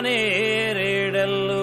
నేరేడల్లు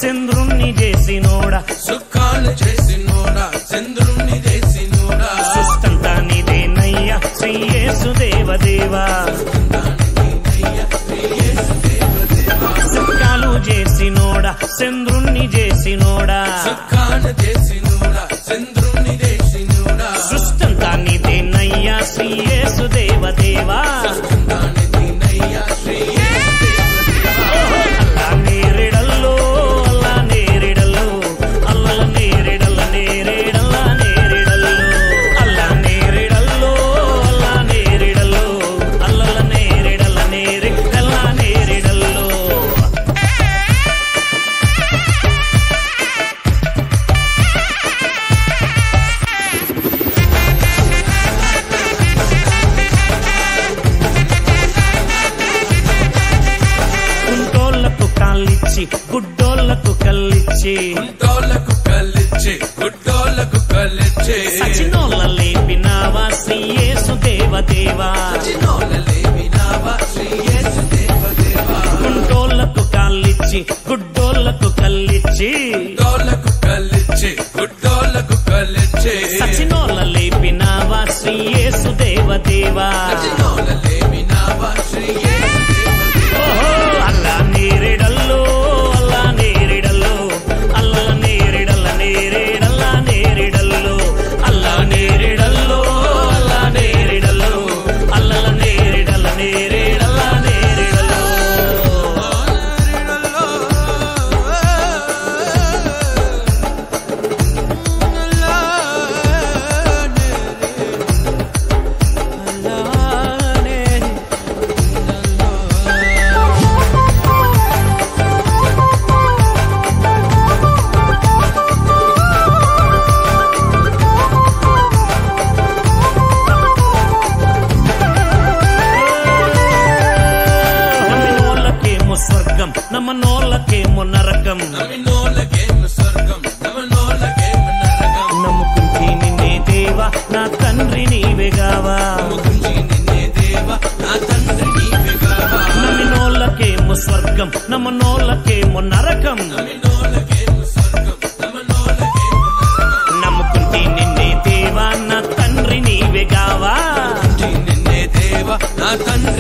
చంద్రుణ్ణి చేసినోడా సుఖాలు చేసినోడా చంద్రుణ్ణి చేసినోడా సుష్టంతా నీదేనయ్యా శ్రీ యేసు దేవదేవా సుఖాలు చేసినోడా చంద్రుణ్ణి చేసినోడా సుఖాలు చేసినోడా చంద్రుణ్ణి చేసినోడా సుష్టంతా నీదేనయ్యా శ్రీ యేసు దేవదేవా గుడ్డోళ్లకు కల్లిచ్చి గుడ్డోళ్లకు కల్లిచ్చి గుడ్డోళ్లకు కల్లిచ్చి సచినోళ్ళ లేపినావా శ్రీ యేసు దేవదేవా సచినోళ్ళ లేపినావా శ్రీ యేసు దేవదేవా గుడ్డోళ్లకు కల్లిచ్చి గుడ్డోళ్లకు కల్లిచ్చి గుడ్డోళ్లకు కల్లిచ్చి గుడ్డోళ్లకు కల్లిచ్చి సచినోళ్ళ లేపినావా శ్రీ యేసు దేవదేవా సచినోళ్ళ లేపినావా శ్రీ యేసు దేవదేవా అల్లా నేరేడల్లో స్వర్గం నమ్మనోళ్ళకేమో నరకం నమ్మినోళ్ళకేమో స్వర్గం నమ్మనోళ్ళకేమో నరకం నమ్ముకుంటే నిన్నే దేవా నా తండ్రి నీవేగావా నమ్ముకుంటే నిన్నే దేవా నా తండ్రి నీవేగావా నమ్మినోళ్ళకేమో స్వర్గం నమ్మనోళ్ళకేమో నరకం నమ్మినోళ్ళకేమో స్వర్గం నమ్మనోళ్ళకేమో నరకం నమ్ముకుంటే నిన్నే దేవా నా తండ్రి నీవేగావా నిన్నే దేవా నా తండ్రి